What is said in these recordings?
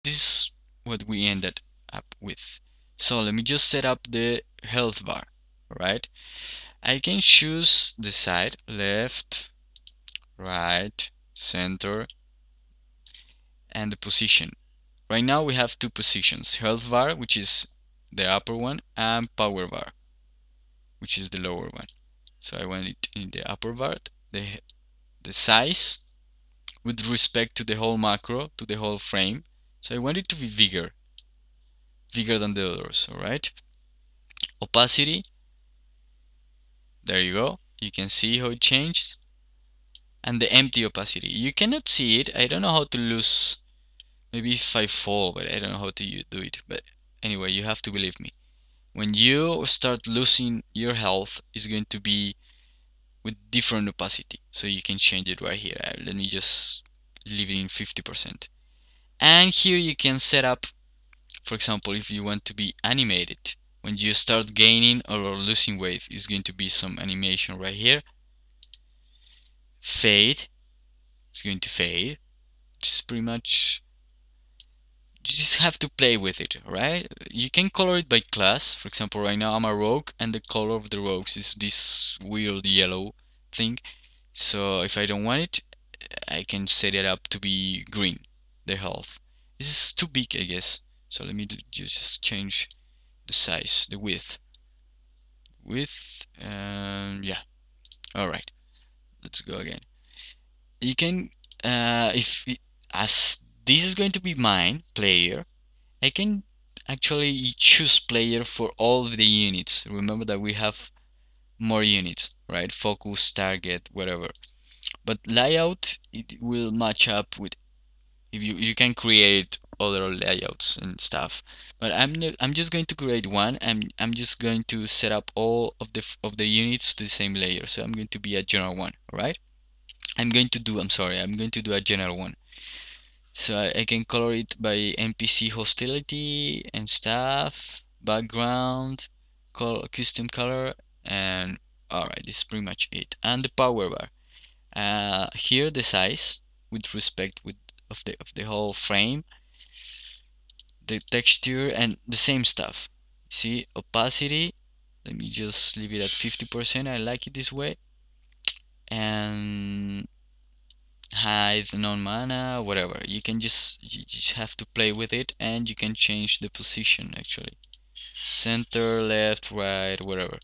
this is what we ended up with. So let me just set up the health bar. Right, I can choose the side, left, right, center, and the position. Right now we have two positions: health bar, which is the upper one, and power bar, which is the lower one. So I want it in the upper bar. The size with respect to the whole macro, to the whole frame. So I want it to be bigger than the others. All right. Opacity. There you go. You can see how it changes. And the empty opacity. You cannot see it. I don't know how to lose. Maybe if I fall, but I don't know how to do it. But anyway, you have to believe me. When you start losing your health, it's going to be with different opacity. So you can change it right here. Let me just leave it in 50%. And here you can set up, for example, if you want to be animated. When you start gaining or losing weight, it's going to be some animation right here. Fade. It's going to fade. Just pretty much, you just have to play with it, right? You can color it by class. For example, right now I'm a rogue, and the color of the rogues is this weird yellow thing. So if I don't want it, I can set it up to be green, the health. This is too big, I guess. So let me just change the size, the width. Yeah. All right. Let's go again. You can, as this is going to be mine player, I can actually choose player for all of the units. Remember that we have more units, right? Focus, target, whatever. But layout, it will match up with, if you can create other layouts and stuff. But I'm just going to create one. I'm just going to set up all of the units to the same layer. So I'm going to be a general one, all right? I'm going to do a general one. So I can color it by NPC hostility and stuff, background, custom color, and alright, this is pretty much it. And the power bar. Here the size with respect of the whole frame, the texture, and the same stuff. See, opacity. Let me just leave it at 50%. I like it this way. And hide, non-mana, whatever. You just have to play with it, and you can change the position actually. Center, left, right, whatever.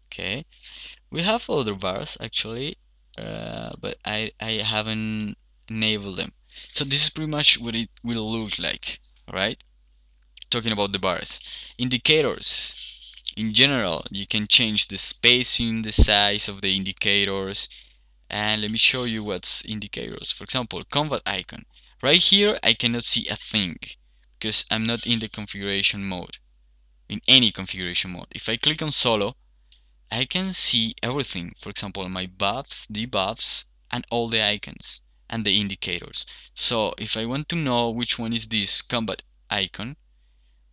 Okay. We have other bars actually, but I haven't enabled them. So this is pretty much what it will look like, right? Talking about the bars. Indicators. In general, you can change the spacing, the size of the indicators, and let me show you what's indicators. For example, combat icon. Right here, I cannot see a thing because I'm not in the configuration mode, in any configuration mode. If I click on solo, I can see everything. For example, my buffs, debuffs, and all the icons and the indicators. So if I want to know which one is this combat icon,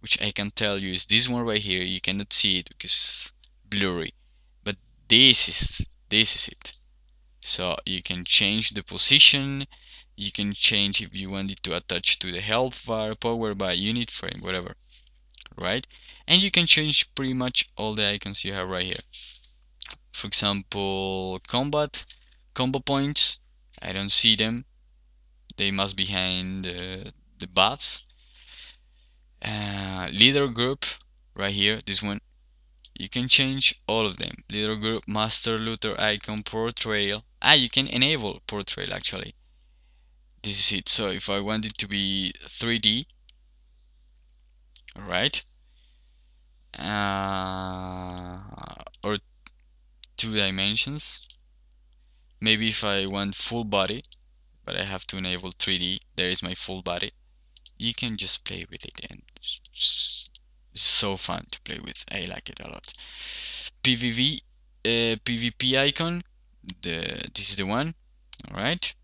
which I can tell you is this one right here, you cannot see it because it's blurry, but this is it. So you can change the position, you can change if you want it to attach to the health bar, power bar, unit frame, whatever, right? And you can change pretty much all the icons you have right here. For example, combo points, I don't see them. They must be behind the buffs. Leader group, right here, this one. You can change all of them. Leader group, master, looter icon, portrayal. You can enable portrayal actually. This is it. So if I want it to be 3D, all right, or 2 dimensions. Maybe if I want full body, but I have to enable 3D. There is my full body. You can just play with it, and it's so fun to play with. I like it a lot. PvP icon. This is the one. All right.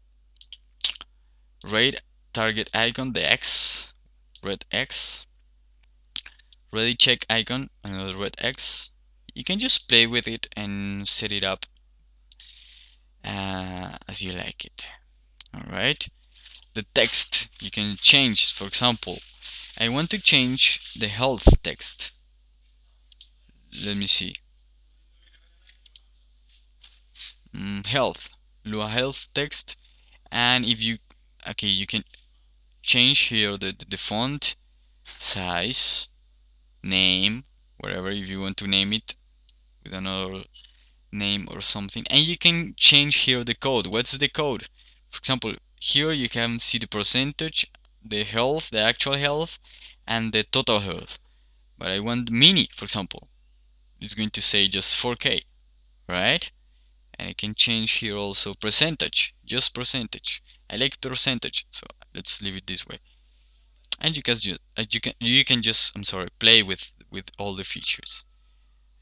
Raid target icon, the X, red X. Ready check icon, another red X. You can just play with it and set it up as you like it. All right. the text you can change. For example, I want to change the health text. Let me see. Health, Lua health text. And if you, okay, you can change here the font size, name, whatever, if you want to name it with another name or something. And you can change here the code. What's the code? For example, here you can see the percentage, the health, the actual health, and the total health. But I want mini, for example. It's going to say just 4K, right? And I can change here also percentage, just percentage. I like percentage, so let's leave it this way. And you can just, I'm sorry, play with all the features.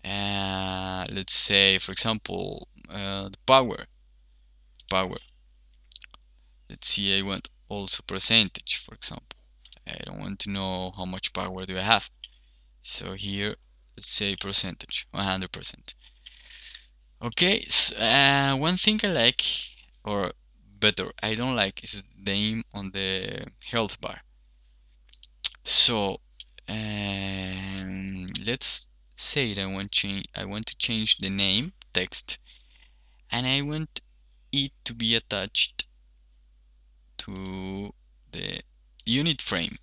Let's say, for example, the power. Let's see, I want also percentage, for example. I don't want to know how much power do I have. So here, let's say percentage, 100%. Okay, so, one thing I like, or better, I don't like, is the name on the health bar. So, let's say that I want to change the name text, and I want it to be attached to the unit frame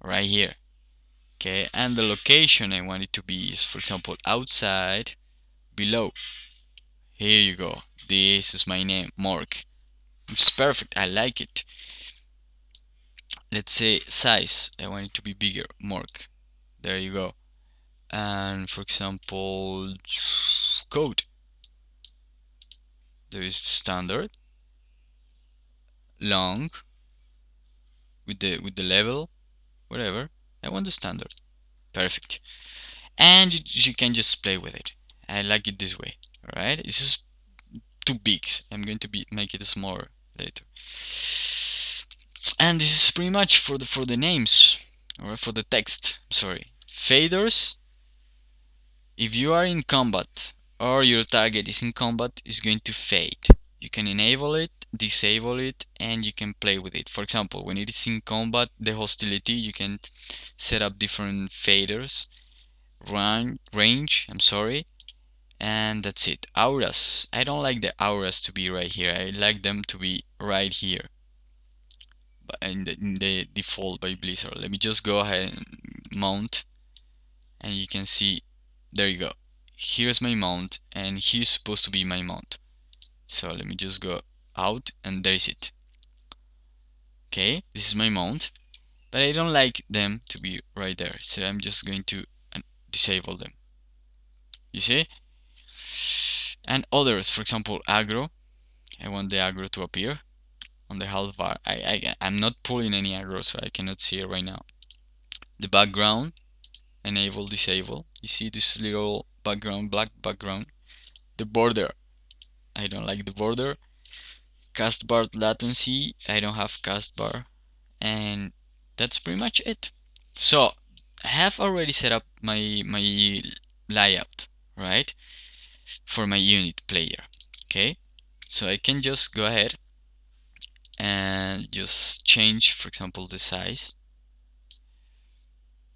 right here. Okay, and the location I want it to be is, for example, outside below. Here you go. This is my name, Mark. It's perfect. I like it. Let's say size. I want it to be bigger. Mark. There you go. And for example, code. There is standard, long, with the level, whatever. I want the standard. Perfect. And you can just play with it. I like it this way. Alright? This is too big. I'm going to make it smaller later. And this is pretty much for the names, or for the text. Sorry. Faders. If you are in combat or your target is in combat, it's going to fade. You can enable it, disable it, and you can play with it. For example, when it is in combat, the hostility, you can set up different faders, range, I'm sorry, and that's it. Auras. I don't like the auras to be right here. I like them to be right here. But in the default by Blizzard. Let me just go ahead and mount, and you can see, there you go. Here's my mount, and here's supposed to be my mount. So let me just go out, and there is it. Okay, this is my mount, but I don't like them to be right there, so I'm just going to disable them. You see? And others, for example, aggro. I want the aggro to appear on the health bar. I'm not pulling any aggro, so I cannot see it right now. The background, enable, disable. You see this little background, black background. The border, I don't like the border. Cast bar latency, I don't have cast bar. And that's pretty much it. So I have already set up my layout, right, for my unit player. Okay, so I can just go ahead and just change, for example, the size.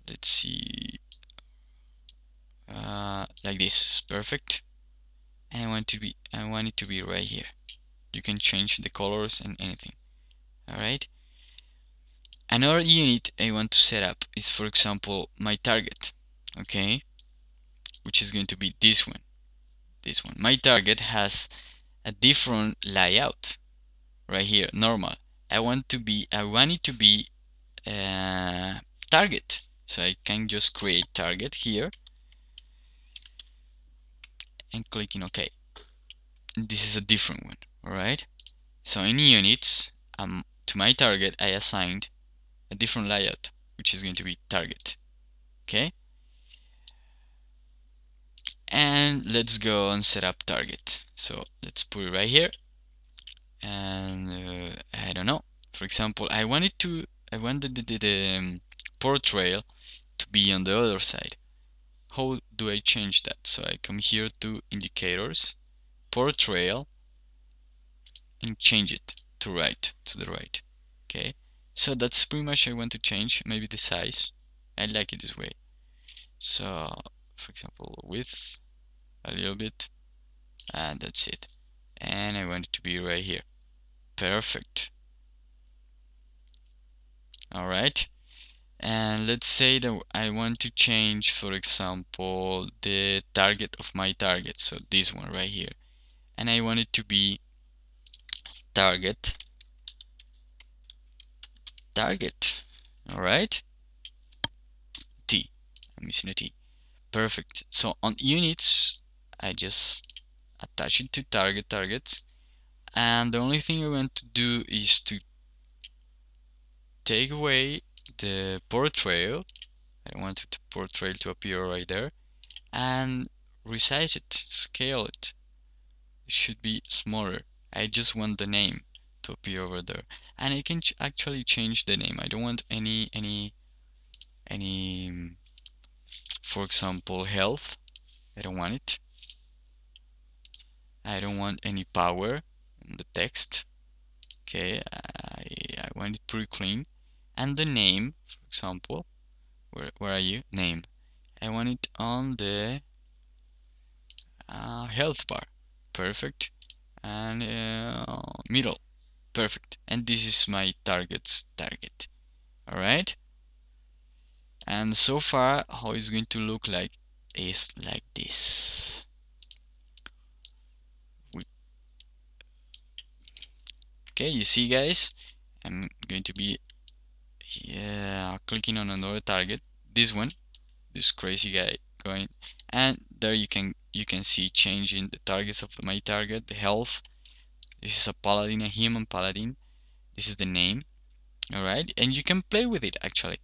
Let's see, like this, perfect. And I want it to be right here. You can change the colors and anything. All right. Another unit I want to set up is, for example, my target. Okay, which is going to be this one. This one. My target has a different layout right here. Normal. I want it to be target. So I can just create target here and clicking OK. This is a different one. All right. So in units, to my target, I assigned a different layout, which is going to be target. Okay. And let's go and set up target. So let's put it right here. And I don't know. For example, I wanted the portrait to be on the other side. How do I change that? So I come here to indicators, portrait, and change it to the right. Okay, so that's pretty much I want to change. Maybe the size. I like it this way. So for example, width a little bit, and that's it. And I want it to be right here. Perfect. All right. And let's say that I want to change, for example, the target of my target. So this one right here. And I want it to be target. All right. T. I'm using a T. Perfect. So on units, I just attach it to targets. And the only thing I want to do is to take away the portrayal. I don't want the portrayal to appear right there. And resize it, scale it. It should be smaller. I just want the name to appear over there. And I can actually change the name. I don't want any for example, health. I don't want it. I don't want any power in the text. Okay, I want it pretty clean. And the name, for example, where are you? Name. I want it on the health bar. Perfect. And middle. Perfect. And this is my target. All right. And so far, how it's going to look like is like this. Okay, you see, guys, I'm going to be clicking on another target. This one, this crazy guy going, and there you can see changing the targets of my target, the health. This is a paladin, a human paladin. This is the name. All right, and you can play with it actually.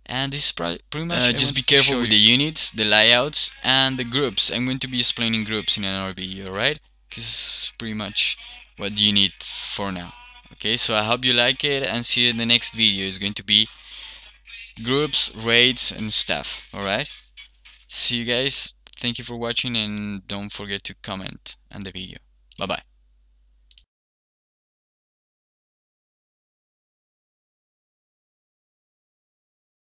And this is pretty much just be careful with the units, the layouts, and the groups. I'm going to be explaining groups in another video, right? Because it's pretty much what you need for now. Okay, so I hope you like it, and see you in the next video. It's going to be groups, raids, and stuff. Alright, see you guys. Thank you for watching, and don't forget to comment on the video. Bye bye.